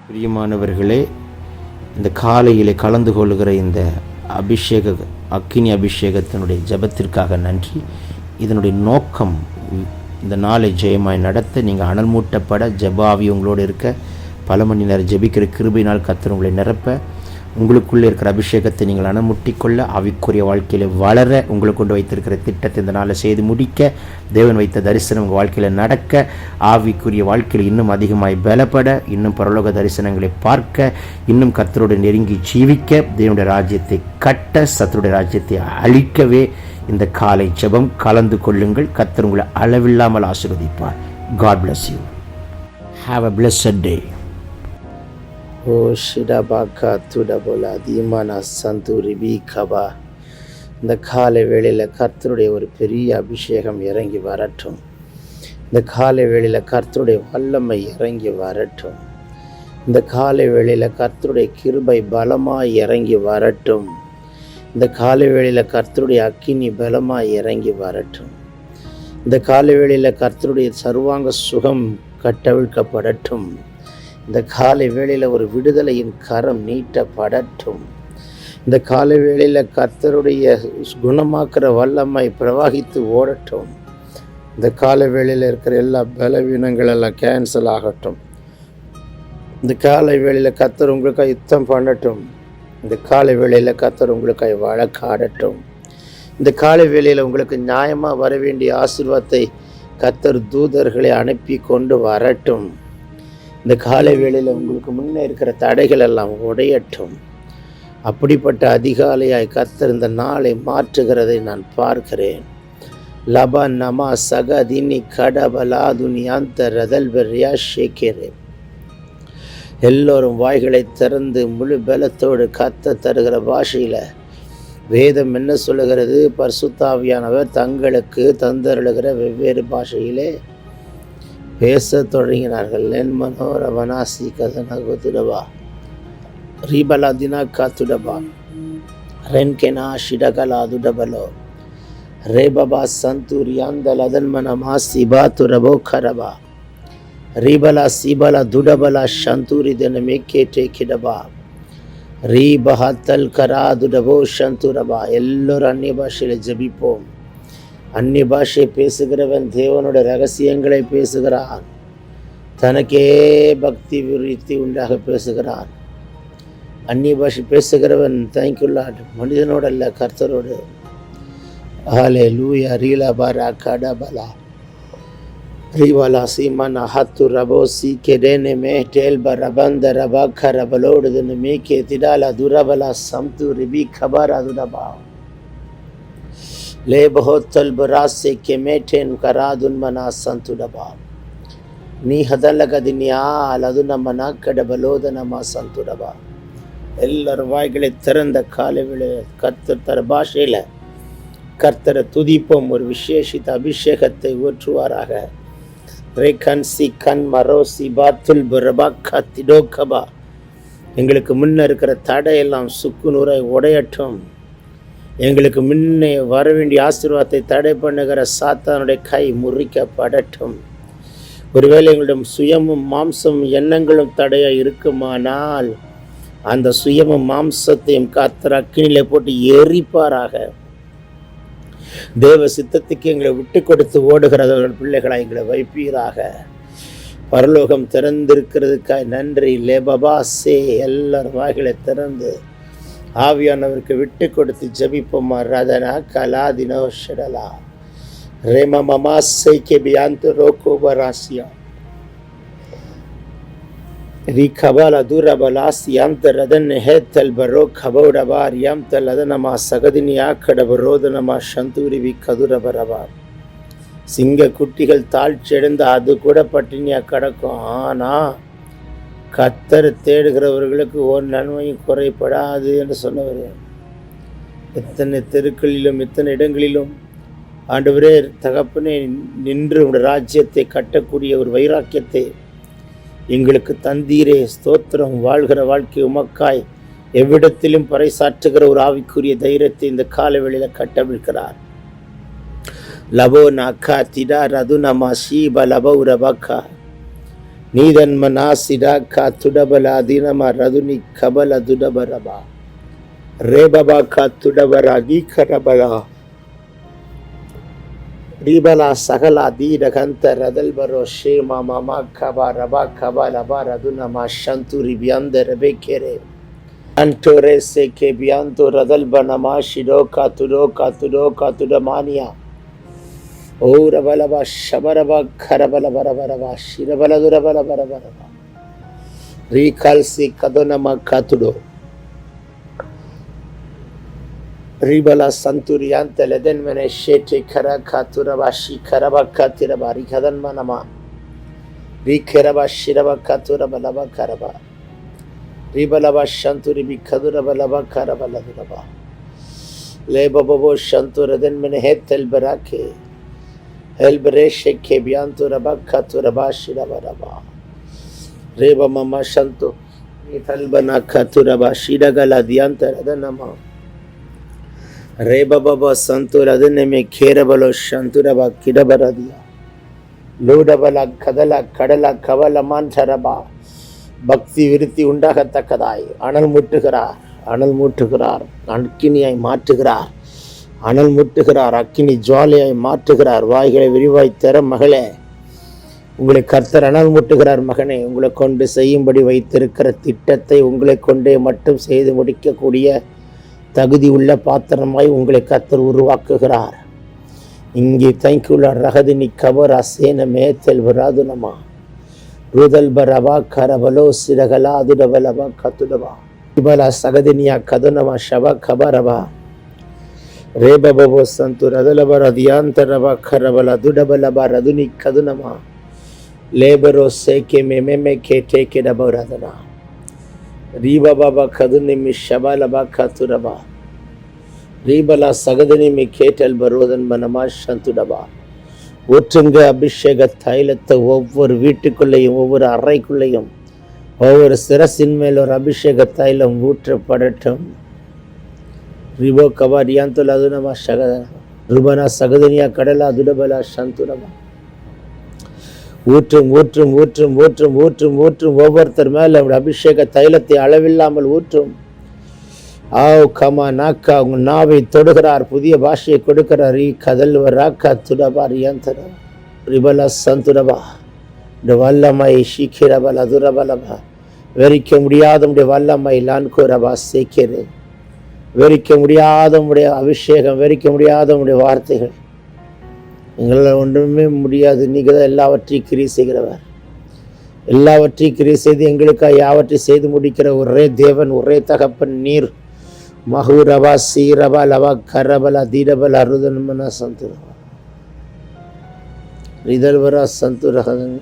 பிரியமானவர்களே, இந்த காலையில் கலந்து கொள்கிற இந்த அக்கினி அபிஷேகத்தினுடைய ஜெபத்திற்காக நன்றி. இதனுடைய நோக்கம் இந்த நாளை ஜெயமாய் நடத்த, நீங்கள் அனல் மூட்டப்பட, ஜெபாவி உங்களோடு இருக்க, பல மணி நேரம் ஜெபிக்கிற கிருபையினால் கர்த்தர் உங்களை நிரப்ப, உங்களுக்குள்ளே இருக்கிற அபிஷேகத்தை நீங்கள் அனமுட்டிக்கொள்ள, ஆவிக்குரிய வாழ்க்கையில் வளர, உங்களுக்கு கொண்டு வைத்திருக்கிற திட்டத்தை இந்த நாளில் செய்து முடிக்க, தேவன் வைத்த தரிசனம் உங்கள் வாழ்க்கையில் நடக்க, ஆவிக்குரிய வாழ்க்கையில் இன்னும் அதிகமாய் பலப்பட, இன்னும் பரலோக தரிசனங்களை பார்க்க, இன்னும் கர்த்தரோடு நெருங்கி ஜீவிக்க, தேவனுடைய ராஜ்யத்தை கட்ட, சத்துருடைய ராஜ்யத்தை அழிக்கவே இந்த காலை ஜெபம் கலந்து கொள்ளுங்கள். கர்த்தர் உங்களை அளவில்லாமல் ஆசீர்வதிப்பார். God bless you. Have a blessed day. ஓ ஷிடபாக்கா துடபோலா தீமானா சந்தூரி பி கபா. இந்த காலை வேளையில் கர்த்தருடைய ஒரு பெரிய அபிஷேகம் இறங்கி வரட்டும். இந்த காலை வேளையில் கர்த்தருடைய வல்லமை இறங்கி வரட்டும். இந்த காலை வேளையில் கர்த்தருடைய கிருபை பலமாய் இறங்கி வரட்டும். இந்த காலை வேளையில் கர்த்தருடைய அக்கினி பலமாய் இறங்கி வரட்டும். இந்த காலை வேளையில் கர்த்தருடைய சர்வாங்க சுகம் கட்டவிழ்க்கப்படட்டும். இந்த காலை வேளையில் ஒரு விடுதலையின் கரம் நீட்டப்படட்டும். இந்த காலை வேளையில் கர்த்தருடைய குணமாக்குற வல்லமை பிரவாகித்து ஓடட்டும். இந்த காலை வேளையில் இருக்கிற எல்லா பலவீனங்கள் எல்லாம் கேன்சல் ஆகட்டும். இந்த காலை வேளையில் கர்த்தர் உங்களுக்காக யுத்தம் பண்ணட்டும். இந்த காலை வேளையில் கர்த்தர் உங்களுக்காக வழக்காடட்டும். இந்த காலை வேளையில் உங்களுக்கு நியாயமாக வர வேண்டிய ஆசீர்வாதத்தை கர்த்தர் தூதர்களை அனுப்பி கொண்டு வரட்டும். இந்த காலை வேளையில் உங்களுக்கு முன்னே இருக்கிற தடைகள் எல்லாம் உடையட்டும். அப்படிப்பட்ட அதிகாலையாய் கர்த்தர் இந்த நாளை மாற்றுகிறதை நான் பார்க்கிறேன். லபா நமா சகதினி கடபலாதுனி அந்த ரதல்பெரியா ஷேக்கேரே. எல்லோரும் வாய்களை திறந்து முழு பலத்தோடு கர்த்தர் தருகிற பாஷையில் வேதம் என்ன சொல்லுகிறது? பரிசுத்தாவியானவர் தங்களுக்கு தந்தருளுகிற வெவ்வேறு பாஷையிலே பேச தொடங்கினார்கள். லென் மனோர வனாசி கதனகுதுடபா ரீபலா தினா காத்துடபா ரென்கெனா ஷிடகலா துடபலோ ரேபபா சந்தூரியாந்தல் அதன்மன மாசி பாத்துரபோ கரபா ரீபலா சீபலா துடபலா சந்தூரி தின மேக்கேட்டே கிடபா ரீபஹத்தல் கரா துடபோ சந்தூரபா. எல்லோரும் அந்நிய பாஷையில் ஜபிப்போம். அந்நிய பாஷை பேசுகிறவன் தேவனோட ரகசியங்களை பேசுகிறான். தனக்கே பக்தி விருத்தி உண்டாக பேசுகிறான். அந்நிய பாஷை பேசுகிறவன் தேங்க்யூல்லாட் மனிதனோட அல்ல, கர்த்தரோடு. ஹாலே லூயா ரீலா பாரா கடபலா ரீவாலா சீமன் ஹத்து ரபோ சி கெடேனே மே டேல் பரபந்த ரபா கரபலோடுதுன்னு மேக்கே திடாலா துரபலா சம்து ரிபி கபாரா துடபா ले बहुत तलबरासे के मेठेन करादुन्मना संतुडबा நீ ஹதலகதினியா லதுனமனா கடபலோதனமா சந்துடபா. எல்லாரும் வாய்களை திறந்த காலைவில கர்த்தர் தர பாஷையில் கர்த்தரை துதிப்போம். ஒரு விசேஷித்த அபிஷேகத்தை ஊற்றுவாராக. ரேகன் சி கண் மரோசி பாத்துல் பரபாக்கா திடோகபா. எங்களுக்கு முன்ன இருக்கிற தடையெல்லாம் சுக்குநூறாய் உடையட்டும். எங்களுக்கு முன்னே வர வேண்டிய ஆசீர்வாதத்தை தடை பண்ணுகிற சாத்தானுடைய கை முறிக்கப்படட்டும். ஒருவேளை எங்களிடம் சுயமும் மாம்சமும் எண்ணங்களும் தடையாக இருக்குமானால் அந்த சுயமும் மாம்சத்தையும் கர்த்தர் அக்கினியிலே போட்டு எரிப்பாராக. தேவ சித்தத்துக்கு எங்களை விட்டு கொடுத்து ஓடுகிறவர்கள் பிள்ளைகளை எங்களை வைப்பீராக. பரலோகம் திறந்திருக்கிறதுக்காய் நன்றி. லேபபா சே. எல்லாரும் வாய்களை திறந்து ஆவியானவருக்கு விட்டு கொடுத்து ஜபிப்போமா. ரதனா கலாதினோ ஷடலா ரேம மமாசை கெபியாந்து ரோகோபராசியா ரீகபாலா தூரபலாசி யாந்த ரதன் ஹேத்தல் பரோ கபோடபார் யாம்தல் அதனமா சகதினி ஆக்கடபரோதனமா சந்தூரிவி கதுரபரபா. சிங்க குட்டிகள் தாழ்ச்சியடைந்து அது கூட பட்டினியாக கிடக்கும். ஆனால் கர்த்தர் தேடுகிறவர்களுக்கு ஒரு நன்மையும் குறைபடாது என்று சொன்னவர். எத்தனை தெருக்களிலும் எத்தனை இடங்களிலும் ஆண்டவரே தகப்பனே நின்று உடைய ராஜ்யத்தை கட்டக்கூடிய ஒரு வைராக்கியத்தை எங்களுக்கு தந்தீரே. ஸ்தோத்திரம். வாழ்கிற வாழ்க்கை உமக்காய் எவ்விடத்திலும் பறைசாற்றுகிற ஒரு ஆவிக்குரிய தைரியத்தை இந்த கால வேளையில் கட்டவிழ்க்கிறார். லபோ நாக்கா திடா ரது நமா ஷீப லபௌ ரபக்கா நீதன்மனாசிடா காத்துடபல அதினம ரதுனி கபல துடபரபா ரேபபா காத்துடபரா கீகரபலா ரீபலா சகலா தீரகந்த ரதல்பரோ ஷேமா மாமா கபா ரபா கபா லபா ரதுனமா சந்துரி பியந்த ரபேக்கேரே அன்டோரே சேகே பியாந்தோ ரதல்பனமா ஷிடோ காத்துடமானியா ஓ ரபலபா ஷபரபா கரபல பரபரபா ஷிரபலதுரபல பரபரபா ரீகால்சி கதோனமா காத்துடோ ரீபலா சந்துரியாந்த லெதன்மனே ஷேட்டே கர காத்துரபா ஷிகரபா காத்திரபா ரிகதன்மனமா ரீகரபா ஷிரபா காத்துரபலபா கரபா ரீபலபா சந்துரிபி கதுரபலபா கரபலதுரபா லேபபோ சந்துரதன்மனே ஹேத்தல் பராக்கே Elbreshe bianturaba katuraba shirabaraba reba mama shanto nitalbana katuraba shiragala diantaradanama reba baba santuradane kherabalo shanturaba kidabaradia lodabala kadala kadala kavala mantaraba பக்தி விருத்தி உண்டாகத்தக்கதாய் அனல் மூட்டுகிறார் அக்கினியாய் மாற்றுகிறார் அனல் முட்டுகிறார் அக்கினி ஜுவாலையாய் மாற்றுகிறார் வாய்களை விரிவாய் தர மகளே உங்களை கர்த்தர் அனல் முட்டுகிறார் மகனே உங்களை கொண்டு செய்யும்படி வைத்திருக்கிற திட்டத்தை உங்களை கொண்டே மட்டும் செய்து முடிக்கக்கூடிய தகுதி உள்ள பாத்திரமாய் உங்களை கர்த்தர் உருவாக்குகிறார் இங்கே தைக்குள்ள ரகதினி கபர் அசேன மேத்தல் வராதுனமா ருதல் பரபா கரபலோ சிறகலா அதுடபலபா கத்துடபா இபலா சகதினியா கதுனமா ஷபா கபரபா ரேபபோ சந்து ரதலபர தியாந்தரபா கரபல துடபலபா ரதுனி கதுனமா லேபரோ சேகே மெமெ கேட்டே கிடபரதனா ரீபபா கதுனிமி ஷபலபா கத்துரபா ரீபலா சகதினிமி கேட்டல் பரோதன் மனமா சந்துடபா ஊற்றுங்க அபிஷேக தைலத்தை ஒவ்வொரு வீட்டுக்குள்ளேயும் ஒவ்வொரு அறைக்குள்ளேயும் ஒவ்வொரு சிரசின் மேல் ஒரு அபிஷேக தைலம் ஊற்றப்படட்டும் ரிபோ கபா ரியாந்தோல அதுனமா சகத ருபனா சகதனியா கடலா துடபலா சந்துடமா ஊற்றும் ஊற்றும் ஊற்றும் ஊற்றும் ஊற்றும் ஊற்றும் ஒவ்வொருத்தர் மேல அபிஷேக தைலத்தை அளவில்லாமல் ஊற்றும் ஆவ் கமா நாக்கா உங்க நாவை தொடுகிறார் புதிய பாஷையை கொடுக்கிறார் கதல்வராக்கா துடபா ரியாந்தர ரிபலா சந்துடபா இந்த வல்லமை ஷீக்கிரபலா துரபலபா வெறிக்க முடியாத வல்லமை லான்கோரபா சேக்கிறே வெறிக்க முடியாத உடைய அபிஷேகம் வெறிக்க முடியாத உடைய வார்த்தைகள் எங்களால் ஒன்றுமே முடியாது. நீங்கள் தான் எல்லாவற்றையும் கிரியை செய்கிறவர். எல்லாவற்றையும் கிரியை செய்து எங்களுக்காக யாவற்றையும் செய்து முடிக்கிற ஒரே தேவன், ஒரே தகப்பன் நீர். மஹூரபா சீரபா லபா கரபலா தீரபலா அருதன்மனா சந்துரபா ரிதல்வரா சந்துரகதன்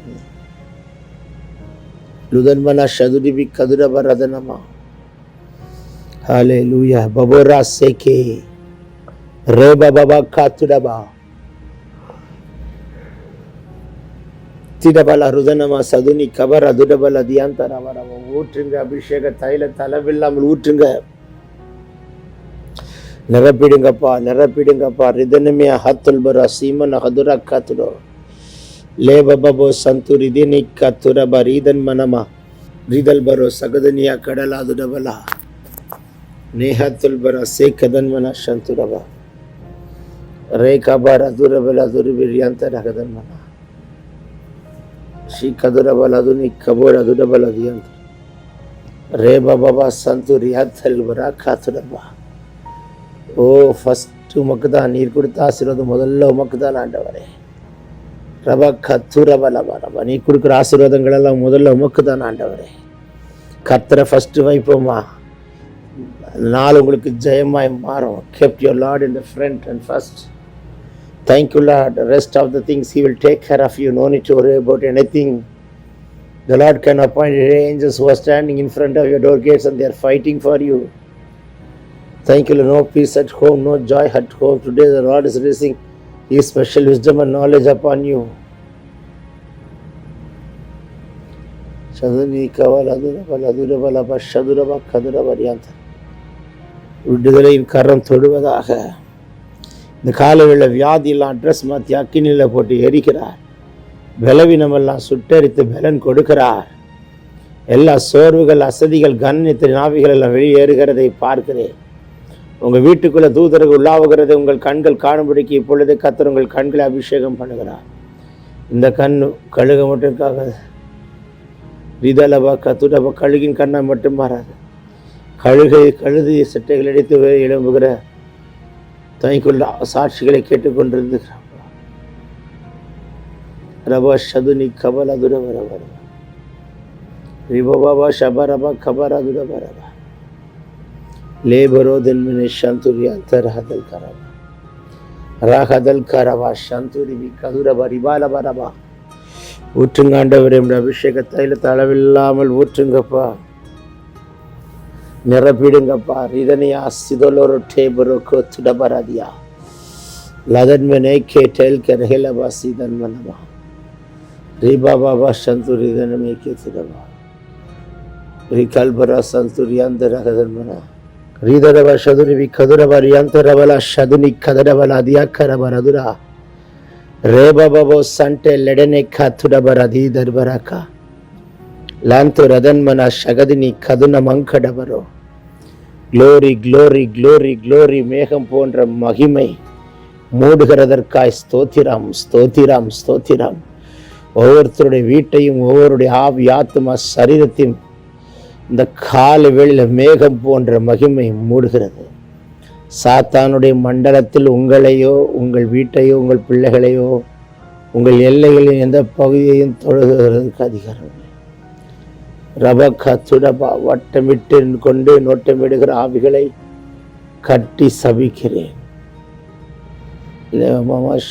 லுதன்மனா ஷதுரிபி கதுரபா ரதனமா. ஹalleluya. பபோரா சேகே ரேபா பபா காத்துடபா திடபல ருதனமா சதுனி கபர துடபல தியாந்தரவரவ. ஊற்றுங்க அபிஷேக தைல தளவில்லாமல் ஊற்றுங்க, நிரப்பிடுங்கப்பா, நிரப்பிடுங்கப்பா. ரிதனமே ஹத்துல்பரா சீமன் ஹதுரா காத்துடோ லேபபோ சந்து ரிதினி கத்துரபா ரீதன் மனமா ரிதல்பரோ சகதனியா கடலா துடபலா நேஹத்துல்பரா சேகதன்மனா சந்துரபா ரேகபரா துரபலா துருபிரியாந்தரகதன்மனா ஷீகதுரபலா துனி கபோரா துடபலா தியாந்த ரேபபா சந்து ரியாத்தல்பரா காத்துடபா. ஓ ஃபஸ்ட்டு உமக்கு தான் நீர் கொடுத்த ஆசீர்வாதம் முதல்ல உமக்கு தான் ஆண்டவரே. ரபா கத்துரபலபா ரபா நீ கொடுக்குற ஆசீர்வாதங்கள் எல்லாம் முதல்ல உமக்கு தான் ஆண்டவரே. கர்த்தரை ஃபஸ்ட்டு வைப்போமா, நாள் உங்களுக்கு ஜெயமாய் மாறும். kept your Lord in the front and first. Thank you Lord. The rest of the things he will take care of you. No need to worry about anything. The Lord can appoint angels who are standing in front of your door gates and they are fighting for you. Thank you Lord. No peace at home, no joy at home. Today the Lord is releasing his special wisdom and knowledge upon you. Shaduni kavala durabala durabala bashaduraba kaduraba riyanta. விடுதலையின் கரம் தொடுவதாக. இந்த காலையில் வியாதியெல்லாம் address மாற்றி அக்கினியில் போட்டு எரிக்கிறார். பலவீனமெல்லாம் சுட்டரித்து பலன் கொடுக்கிறார். எல்லா சோர்வுகள், அசதிகள், கண்ணித்தின் ஆவிகள் எல்லாம் வெளியேறுகிறதை பார்க்கிறேன். உங்கள் வீட்டுக்குள்ளே தூதர்கள் உள்ளாவுகிறது உங்கள் கண்கள் காணும்படிக்கு இப்பொழுது கர்த்தர் உங்கள் கண்களை அபிஷேகம் பண்ணுகிறார். இந்த கண் கழுக மட்டும் இருக்காக, ரிதலபா கத்துடபா, கழுகின் கண்ணை மட்டும் மாறாது. கழுதி சட்டைகள் அடித்து எழும்புகிற தனிக்குள்ள சாட்சிகளை கேட்டுக்கொண்டிருந்துகிறார். ரபா ஷதுனி கபல துரவரவர ரிபபாபா ஷபரபா கபரதுரவரவா லேபரோ தென்மினே சந்துரியாந்தர் ஹதல் கரவா ராகதல் கரவா சந்துரிவி கதுரவா ரிபாலபரவா. ஊற்றுங்க ஆண்டவரே, அபிஷேக தைலத்தை அளவில்லாமல் ஊற்றுங்கப்பா, நிரப்பிடுங்கப்பா. ரிதனியா சிதலோரோ டேபரோ கோத்துடபராதியா லதன்மனே கேட்டல் கரஹலபா சீதன்மனபா ரிபாபாபா சந்துரிதனமே கேத்துடபா ரிகல்பரா சந்துரியாந்தரகதன்மனா ரிதரவா சதுரிவி கதுரவா ரியாந்தரவலா சதுனி கதரவலா தியாக்கரவரதுரா ரேபாபாபோ சண்டே லெடனே காத்துடபரதி தர்பராக்கா லாந்து ரதன்மனா சகதினி கதுன மங்கடபரோ. Glory glory glory glory. மேகம் போன்ற மகிமை மூடுகிறதற்காய் ஸ்தோத்திரம் ஸ்தோத்திரம் ஸ்தோத்திரம். ஒவ்வொருத்தருடைய வீட்டையும் ஒவ்வொருடைய ஆவி ஆத்மா சரீரத்தையும் இந்த காலை வேளையில் மேகம் போன்ற மகிமை மூடுகிறது. சாத்தானுடைய மண்டலத்தில் உங்களையோ உங்கள் வீட்டையோ உங்கள் பிள்ளைகளையோ உங்கள் எல்லைகளின் எந்த பகுதியையும் தொழுகிறதுக்கு அதிகாரம் இல்லை. ரபக்கா துடபா, வட்டமிட்டு கொண்டு நோட்டமிடுகிற ஆவிகளை கட்டி சபிக்கிறேன்.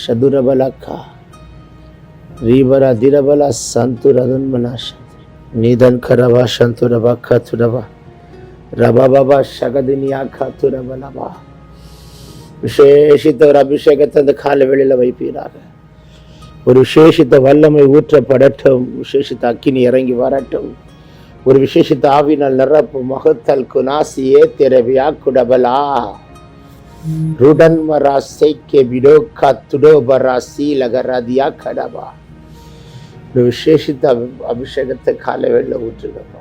சதுரபலக்கா ரீபரா திரபலா சந்துரதன்மனா நீதன் கரவா சந்துரபா கத்துரபா ரபாபா சகதினியா கத்துரபலபா. விசேஷித்த ஒரு அபிஷேகத்தை அந்த கால வெளியில் வைப்பீராக. ஒரு விசேஷித்த வல்லமை ஊற்றப்படட்டும், விசேஷித்த அக்கினி இறங்கி வரட்டும், ஒரு விசேஷித்த ஆவினால் நிரப்பு. மகத்தல் குனாசியே திரவியா குடபலா ருடன் மராசைக்கே விடோ கத்துடோ பராசி லகராதியா கடபா. ஒரு விசேஷித்த அபிஷேகத்தை காலை வெளியில் ஊற்றுங்கப்பா.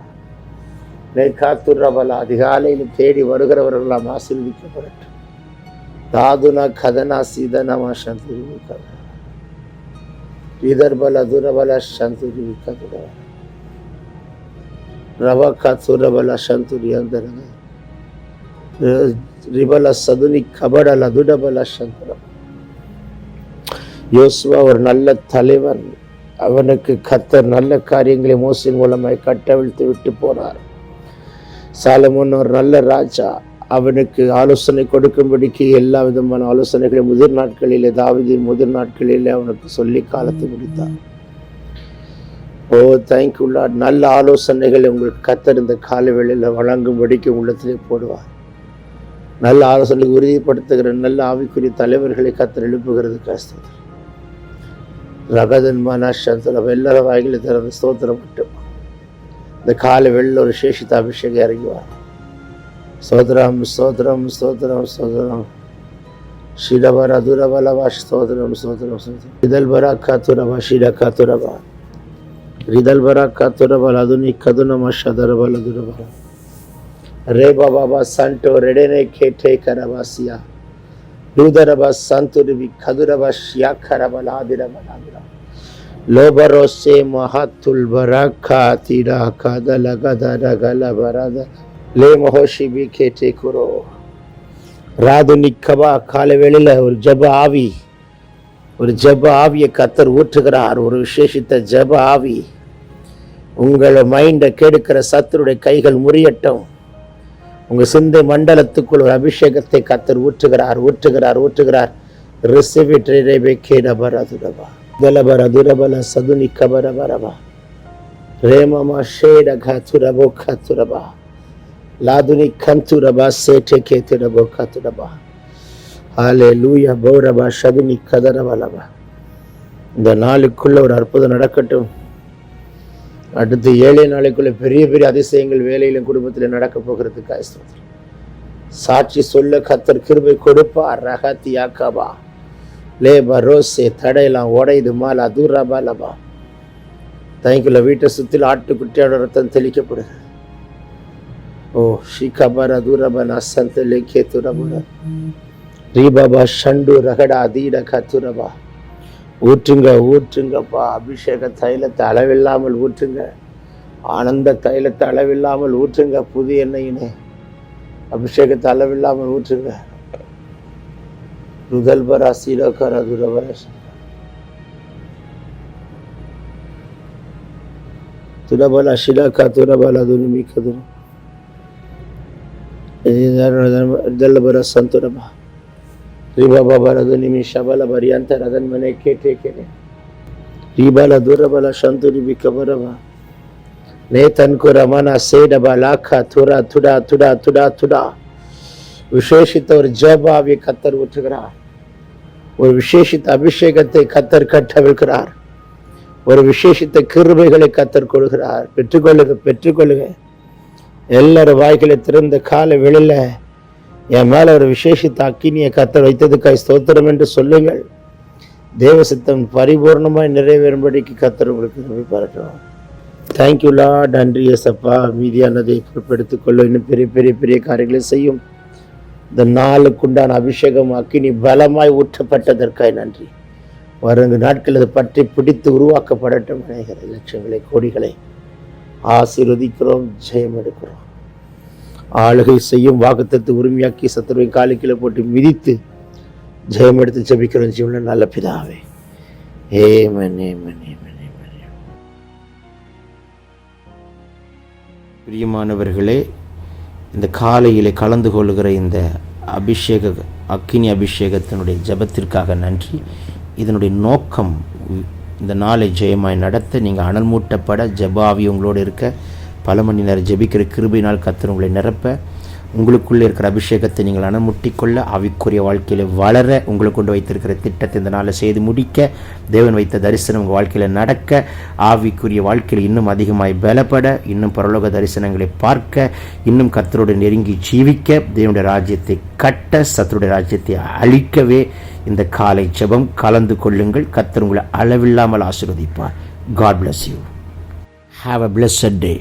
காத்துரபலா, அதிகாலையில் தேடி வருகிறவர்களாம் ஆசீர்வதிக்கப்படட்டும். தாதுனா கதனா சீதனமா சந்துரி கத இதர்பல துரபல சந்துரி கதுர ரவகா துரபல சந்துரி அந்த ரிபல சதுனி கபடல துடபல சந்துரம். யோசுவா ஒரு நல்ல தலைவன். அவனுக்கு கர்த்தர் நல்ல காரியங்களை மோசையின் மூலமாய் கட்டவிழ்த்து விட்டு போனார். சாலமோன் ஒரு நல்ல ராஜா. அவனுக்கு ஆலோசனை கொடுக்கும்படிக்கு எல்லா விதமான ஆலோசனைகளையும் முதிர் நாட்களிலே, தாவீதின் முதிர் நாட்களிலே அவனுக்கு சொல்லி காலத்தை முடித்தார். ஓ தேங்க்யூ லார்ட். நல்ல ஆலோசனைகளை உங்களுக்கு கர்த்தர் இந்த கால வேளையில் வழங்கும்படிக்கு உள்ளத்திலே போடுவார். நல்ல ஆலோசனை உறுதிப்படுத்துகிற நல்ல ஆவிக்குரிய தலைவர்களை கர்த்தர் எழுப்புகிறது. கஷ்டம் ரகதன்மானா சந்தலம் எல்லார வாய்களை திறந்து ஸ்தோத்திரம் மட்டும். இந்த கால வெளியில் ஒரு சேஷித்த அபிஷேகம் இறங்குவார். ஸ்தோத்திரம் ஸ்தோத்திரம் ஸ்தோத்திரம் ஸ்தோத்திரம். ஷிடபரா துரபலவா ஸ்தோத்திரம் ஸ்தோத்திரம் ஸ்தோத்திரம். ரிதல்பரா காத்துரபா ஷிட காத்துரபா ரிதல்பரா காத்துரபா அதுனி கதுனமா ஷதரபல துரபரா ரேபா பாபா சண்டோ ரெடனே கேட்டே கரவாசியா தூதரபா சந்துருவி கதுரபா ஷியா கரபலா திரபலா லோபரோசே மஹத்துல் பரக்கா திரா கதல கதர கல பரத லே மஹோஷிபி கேட்டே குரோ ராது நிக்கபா. கால வேளையில் ஒரு ஜப ஆவியை கர்த்தர் ஊற்றுகிறார். ஒரு விசேஷித்த ஜப ஆவி. உங்களை மைண்டை கெடுக்கிற சத்துருடைய கைகள் முறியட்டும். உங்க சிந்தை மண்டலத்துக்குள் ஒரு அபிஷேகத்தை கர்த்தர் ஊற்றுகிறார் ஊற்றுகிறார் ஊற்றுகிறார். Receive it ரேபே கேடபரதுரபா தலபரதுரபல சதுனி கபரபரபா ரேமமா ஷேட கதுரபோ கதுரபா லாதுனி கந்துரபா சேட்டே கேதுரபோ கதுரபா. ஹல்லேலூயா. பௌரபா சதுனி கதரபலபா. இந்த நாளுக்குள்ள ஒரு அற்புதம் நடக்கட்டும். அடுத்து 7 நாளைக்குள்ள பெரிய பெரிய அதிசயங்கள் வேலையிலும் குடும்பத்தில் நடக்க போகிறதுக்கு சாட்சி சொல்ல கர்த்தர் கிருபை கொடுப்பார். ரகத்தியாக்கபா லே பரோசே தடையெல்லாம் உடையுது மாலா தூரபாலபா தேங்க்யூல வீட்டை சுற்றில் ஆட்டுக்குட்டியோட ரத்தம் தெளிக்கப்படுது. ஓ ஷிகபர துரபன சந்தலே கேத்துரபுர ரீபாபா ஷண்டு ரகடா தீட கத்துரபா. ஊற்றுங்க ஊற்றுங்கப்பா, அபிஷேக தைலத்தை அளவில்லாமல் ஊற்றுங்க, ஆனந்த தைலத்தை அளவில்லாமல் ஊற்றுங்க, புதிய எண்ணெயினே அபிஷேகத்தை அளவில்லாமல் ஊற்றுங்க. ருதல்பரா சீலோகர துரபர துரபல ஷிலகா துரபல துனிமிக்கது ದಲ್ಲಬರ ಸಂತುರಬ ರಿಬಾಬ ಬರದು ನಿಮಿಷ ಬಲ ಬರಿಯಂತ ರದನ್ ಮನೆ ಕೇಟೆ ಕೆನೆ ರಿಬಲ ದುರಬಲ ಶಂತುರಿ ಬಿಕಬರಬ ನೇತನ್ಕು ರಮನ ಸೇಡಬ ಲಾಖ ತುರ ತುಡ ತುಡ ತುಡ ತುಡ. விசேஷித்த ஒரு ஜெபாவியை கத்தர் ஊற்றுகிறார். ஒரு விசேஷித்த அபிஷேகத்தை கத்தர் கட்டவிழ்கிறார். ஒரு விசேஷித்த கிருபைகளை கத்தர் கொடுக்கிறார். பெற்றுக்கொள்ளுங்க பெற்றுக்கொள்ளுங்க. எல்லாரும் வாய்களை திறந்த கால வெளியில என் மேல ஒரு விசேஷித்த அக்கினியை கத்தர் வைத்ததுக்காய் ஸ்தோத்திரம் என்று சொல்லுங்கள். தேவ சித்தம் பரிபூர்ணமாய் நிறைவேறும்படிக்கு கத்தர் உங்களுக்கு நம்பி பாராட்டுறோம். Thank you Lord. நன்றி ஏசப்பா. மீதியானதை பொறுப்பெடுத்துக் கொள்ள இன்னும் பெரிய பெரிய பெரிய காரியங்களை செய்யும். இந்த நாளுக்குண்டான அபிஷேகம் அக்கினி பலமாய் ஊற்றப்பட்டதற்காய் நன்றி. வருங்க நாட்கள் அதை பற்றி பிடித்து உருவாக்கப்படட்டும். அநேக லட்சங்களை கோடிகளை ஆசீர்வதிக்கிறோம், ஜெயம் எடுக்கிறோம். ஆளுகை செய்யும் வாக்குத்தத்தை உரிமையாக்கி சத்துருவை காலுக்கீழே போட்டு மிதித்து ஜெயம் எடுத்து ஜெபிக்கிறோம் ஜீவன நல்ல பிதாவே. Yemen Yemen Yemen Yemen. பிரியமானவர்களே, இந்த காலையிலே கலந்து கொள்கிற இந்த அக்கினி அபிஷேகத்தினுடைய ஜெபத்திற்காக நன்றி. இதனுடைய நோக்கம் இந்த நாளை ஜெயமாய் நடத்த, நீங்கள் அனல் மூட்டப்பட, ஜெபாவி உங்களோடு இருக்க, பல மணி நேரம் ஜெபிக்கிற கிருபையினால் கர்த்தர் உங்களை நிரப்ப, உங்களுக்குள்ளே இருக்கிற அபிஷேகத்தை நீங்கள் அனல் முட்டிக்கொள்ள, ஆவிக்குரிய வாழ்க்கையில் வளர, உங்களுக்கு கொண்டு வைத்திருக்கிற திட்டத்தை இந்த நாளை செய்து முடிக்க, தேவன் வைத்த தரிசனம் உங்கள் வாழ்க்கையில் நடக்க, ஆவிக்குரிய வாழ்க்கையில் இன்னும் அதிகமாய் பலப்பட, இன்னும் பரலோக தரிசனங்களை பார்க்க, இன்னும் கர்த்தரோடு நெருங்கி ஜீவிக்க, தேவனுடைய ராஜ்யத்தை கட்ட, சத்துருடைய ராஜ்யத்தை அழிக்கவே இந்த காலை ஜெபம் கலந்து கொள்ளுங்கள். கர்த்தர் உங்களை அளவில்லாமல் ஆசீர்வதிப்பார். God bless you. Have a blessed day.